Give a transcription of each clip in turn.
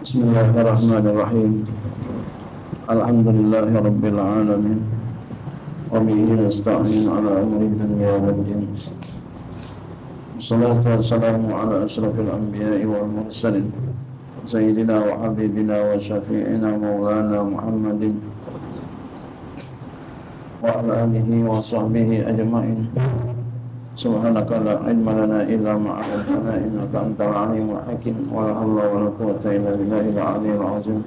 Bismillahirrahmanirrahim. Alhamdulillahi rabbil alamin. Wa bihi nasta'in ala umuri dunya waddin. Wassalatu wassalamu ala asyrafil anbiya'i wal mursalin sayyidina wa habibina wa syafi'ina maulana Muhammadin wa ala alihi wa sahbihi ajma'in. Subhanaka la ilma lana illa ma 'allamtana innaka antal alimul hakim wa la haula wa la quwwata illa billahil aliyyil azim.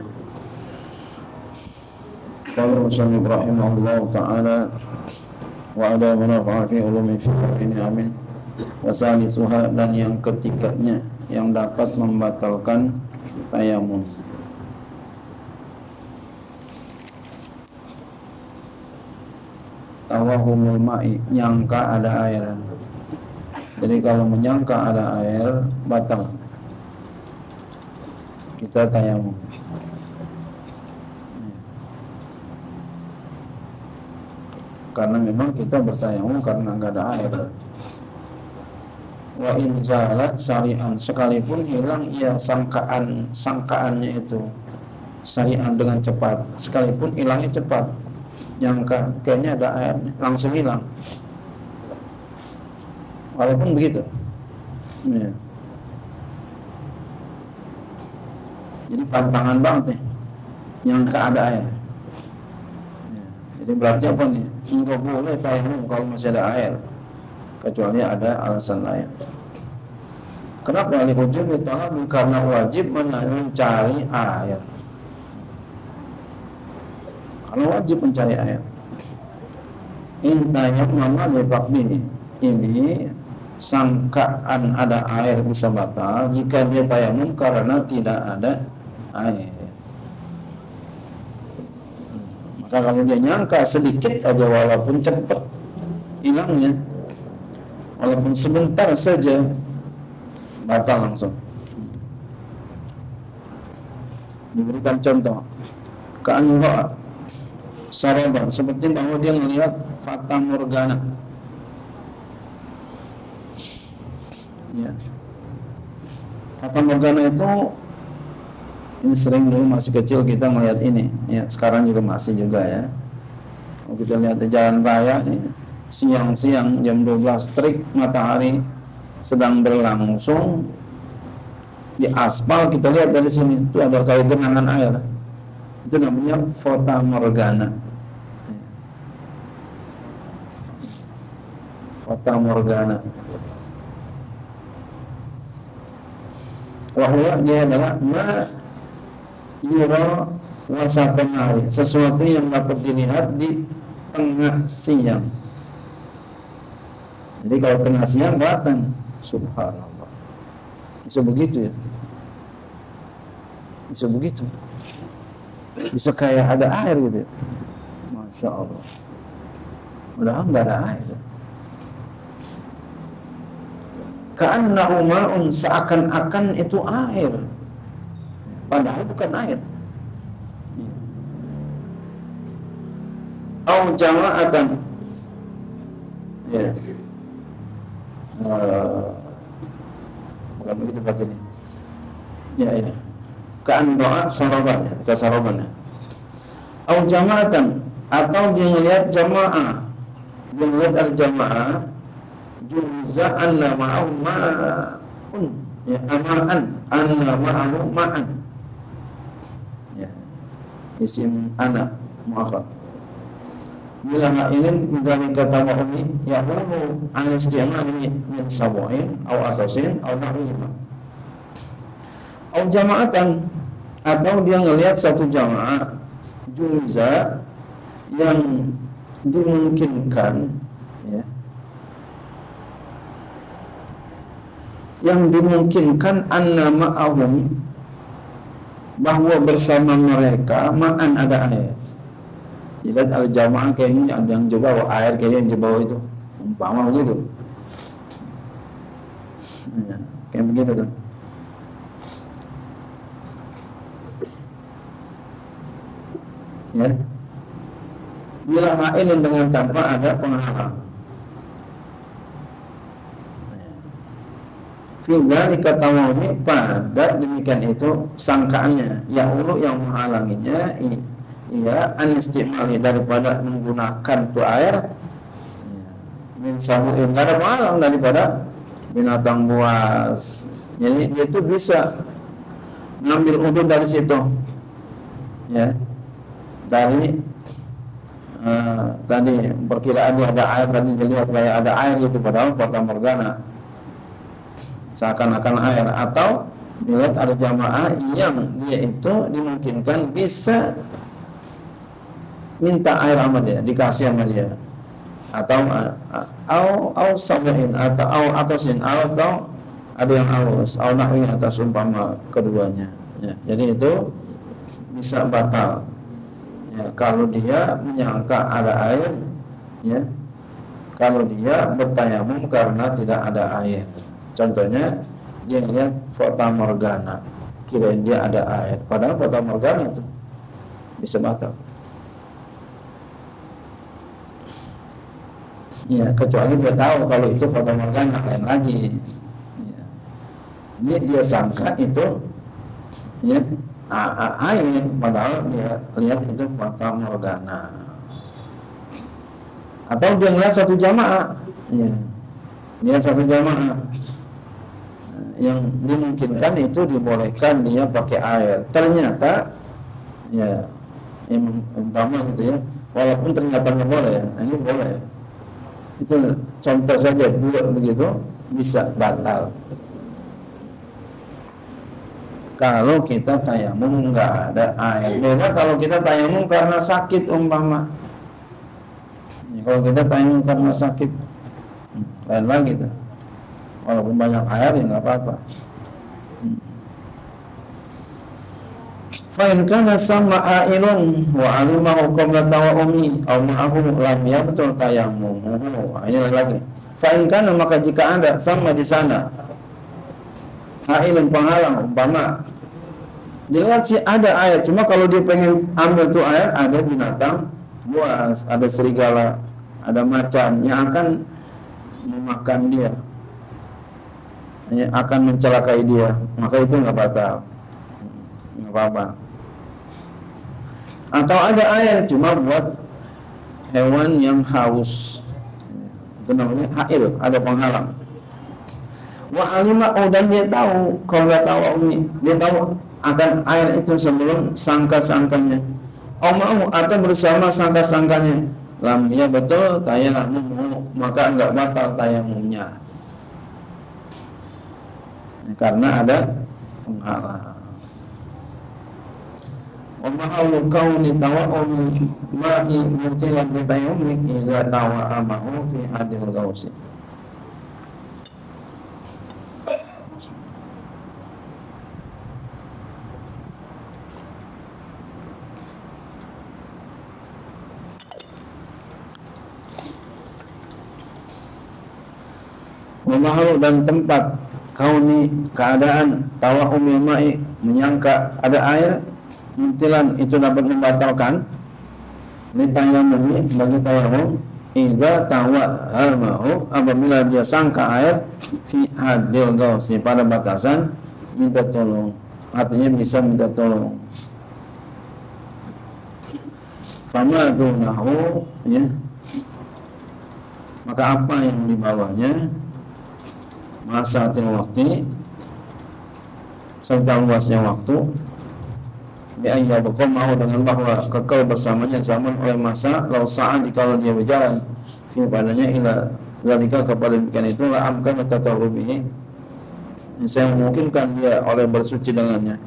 Qala musannif rahimahullahu ta'ala wa ada manafa'a fi ulumi fiqh amin. Wa salisuha, dan yang ketiganya yang dapat membatalkan tayamum. Tawahumul ma'i, nyangka ada air. Jadi kalau menyangka ada air, batal kita tayamum. Karena memang kita bertayamum karena nggak ada air. Wa in zalat sari'an, sekalipun hilang ia sangkaannya itu sari'an dengan cepat, sekalipun hilangnya cepat, nyangka kayaknya ada air, langsung hilang. Walaupun begitu, ya. Jadi pantangan banget nih, nyangka ada air. Ya. Jadi berarti apa nih? Enggak boleh tayamum kalau masih ada air, kecuali ada alasan lain. Kenapa? Al-ujub talab, karena wajib mencari air. Kalau wajib mencari air, intayam mama lebak ini sangkaan ada air bisa batal jika dia tayamum karena tidak ada air. Maka kalau dia nyangka sedikit aja, walaupun cepat hilangnya, walaupun sebentar saja, batal langsung. Diberikan contoh, ka'anwa saraban, seperti bahwa dia melihat fata morgana. Ya. Fata morgana itu, ini sering dulu masih kecil kita melihat ini, ya, sekarang juga masih juga ya. Kalau kita lihat di jalan raya nih, siang-siang jam 12 terik matahari sedang berlangsung di aspal, kita lihat dari sini itu ada kayak genangan air. Itu namanya fata morgana. Fata morgana. Wahwa, dia adalah ma yura wasatan hari, sesuatu yang dapat dilihat di tengah siang. Jadi kalau tengah siang kelihatan, subhanallah. Bisa begitu ya? Bisa begitu. Bisa kayak ada air gitu ya. Masya Allah. Padahal nggak ada air. Ka'annahu ma'un, seakan-akan itu air, padahal bukan air. Au jama'atan, ya, bukan begitu berarti ini. Ya. Ka'annahu saraban, kasaroban. Au jama'atan, atau dia melihat jamaah, dia melihat al-jamaah. Juza anna ma'ahu ma'un, ya, amaan anna ma'ahu ma'an, ya, isim anak muakhar. Bila ma'inin dari kata ma'uni ya'unu an istimani min sabu'in au atosin au na'wihima au jama'atan, atau dia ngelihat satu jamaah juza yang dimungkinkan, ya, yang dimungkinkan anna ma'ahum, bahwa bersama mereka ma'an ada air. Jadi al-jamaah kayaknya ada yang bawa air, kayaknya yang bawa itu umpama begitu, ya, kayak begitu tuh. Ya, bila ma'ilin dengan tanpa ada penghalang. fi dzalika tawami, pada demikian itu sangkaannya, ya ulu yang menghalanginya iya an istimali, daripada menggunakan tu air min sabuin, enggak ada penghalang daripada binatang buas. Jadi dia itu bisa ngambil wudu dari situ, ya, dari tadi perkiraan dia ada air, tadi dilihat kayak ada air gitu, padahal fata morgana, seakan-akan air. Atau dilihat ada jamaah yang dia itu dimungkinkan bisa minta air sama dia, dikasih sama dia, atau sabahin, atau atasin, atau ada yang aus, atau nahwi, atas umpama keduanya, ya. Jadi itu bisa batal, ya, kalau dia menyangka ada air, ya, kalau dia bertayamum karena tidak ada air. Contohnya dia lihat fata morgana, kirain dia ada air, padahal fata morgana itu bisa batal. Ya, kecuali dia tahu kalau itu fata morgana, lain lagi. Ya. Ini dia sangka itu, ya, air, padahal dia lihat itu fata morgana. Atau dia ngeliat satu jamaah, ya, dia satu jamaah yang dimungkinkan itu dibolehkan dia pakai air. Ternyata, ya, umpama gitu ya, walaupun ternyata nggak boleh, ya, ini boleh. Itu contoh saja, dua begitu bisa batal. Kalau kita tayamum nggak ada air. Beda kalau kita tayamum karena sakit umpama. Ya, kalau kita tayamum karena sakit, lain lagi tuh. Walaupun banyak air ya nggak apa-apa. Fa in kana sama ailun wa alimahu qabla tawammi aw ma'ahu lam yabtul tayammum. Ini lagi. Fa in kana, maka jika ada sama di sana ailun, penghalang, umpama dilihat sih ada air, cuma kalau dia pengen ambil tuh air, ada binatang buas, ada serigala, ada macan yang akan memakan dia, yang akan mencelakai dia, maka itu nggak batal, nggak apa-apa. Atau ada air cuma buat hewan yang haus, itu namanya hail, ada penghalang. Wa alima, dan dia tahu, kalau nggak tahu dia tahu akan air itu sebelum sangka-sangkanya, mau atau bersama sangka-sangkanya, lam, ya betul tayamum, maka enggak batal tayamumnya karena ada penghalang. Wa mahallu kauni tawa'umi ma'i mutilan bi tayammumi iza tawa'amahu fi hadil gausi. Wamahalu, dan tempat kauni, keadaan tawahumil ma'i, menyangka ada air, muntilan, itu dapat membatalkan li tayammum, bagi tayamum, idza tawahamahu, apabila dia sangka air fi hadil gausi, pada batasan minta tolong, artinya bisa minta tolong. Fama dunahu, ya, maka apa yang di bawahnya, masatil waktu, serta luasnya waktu, biaya bekom, mau dengan bahwa kekal bersamanya zaman oleh masa, lau saat jika dia berjalan fi padanya ila zalika, kepada demikian itu la amkan tatawubihi, saya memungkinkan dia oleh bersuci dengannya,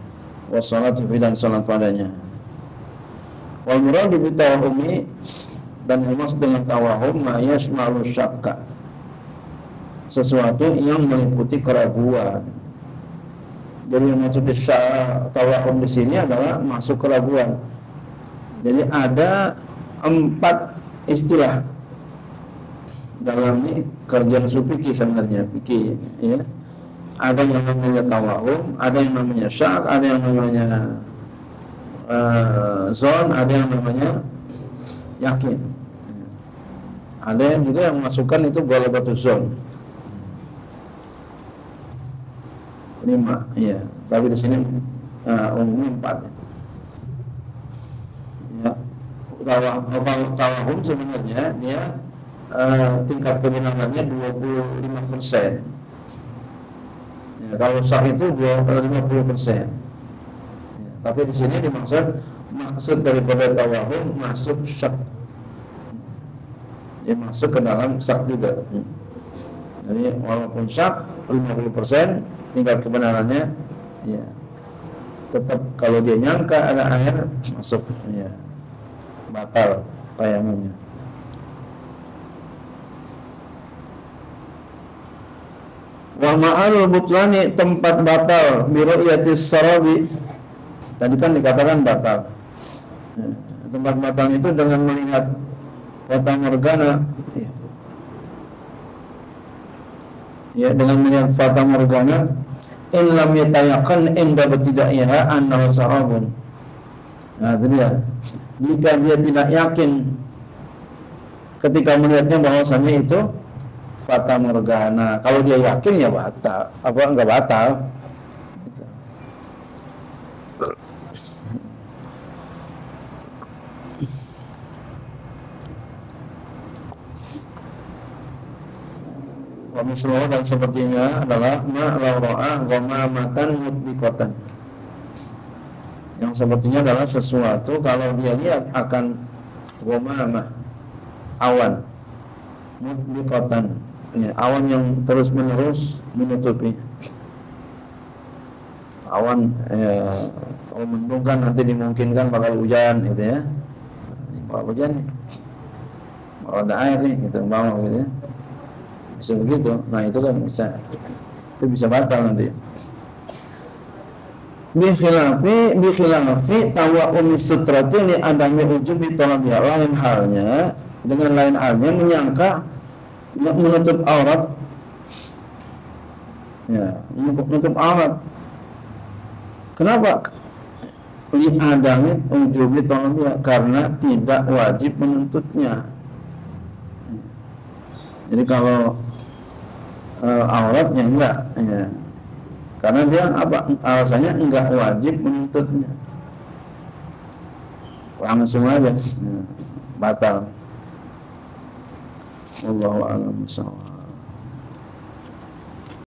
wassalatu fi, dan salat padanya. Wal muradu bi tawahumi, dan dimaksud dengan tawahum ma yashmalu syakka, sesuatu yang meliputi keraguan. Jadi yang maksud tawahum di sini adalah masuk keraguan. Jadi ada 4 istilah dalam ini kerjaan supiki sebenarnya, fikih, ya. Ada yang namanya tawahum, ada yang namanya syak, ada yang namanya zon, ada yang namanya yakin. Ada yang juga yang masukkan itu ghalabatuz zon. 5, ya. Tapi di sini umumnya 4. Ya. Tawahum sebenarnya dia tingkat kebenarannya 25%. Ya, kalau syak itu 50%. Ya, tapi di sini maksud daripada tawahum masuk syak. Ya, masuk ke dalam syak juga. Jadi walaupun syak 50% tingkat kebenarannya, ya tetap kalau dia nyangka ada air masuk, ya batal tayamumnya. Wa ma'al butlani, tempat batal biru'yatis sarabi. Tadi kan dikatakan batal. Ya, tempat batal itu dengan melihat fata morgana. Ya, dengan melihat fata morgana, in lam yatayaqqan inda batidaiha annahu sarabun. Nah, itu dia. Jika dia tidak yakin ketika melihatnya bahwasannya itu fata morgana, kalau dia yakin ya batal, apa enggak batal. Wa misluhu, dan sepertinya adalah ma law ra'a ghamamatan mutbiqatan. Yang sepertinya adalah sesuatu kalau dia lihat akan ghamamah, awan mutbiqatan, ya, awan yang terus menerus menutupi. Awan kalau mendung kan nanti dimungkinkan bakal hujan gitu ya. Bakal hujan nih. Bakal ada air nih gitu bawah gitu ya. Bisa begitu. Nah, itu kan bisa batal nanti. Bi khilafi tawa'umi sutrati li adami ujubi talabiha. Lain halnya menyangka menutup aurat, ya, menutup aurat. Kenapa? Li adami ujubi talabiha, karena tidak wajib menuntutnya. Jadi kalau auratnya enggak, ya, karena dia alasannya enggak wajib menuntutnya, langsung aja, ya, batal. Wallahu a'lam bishawab.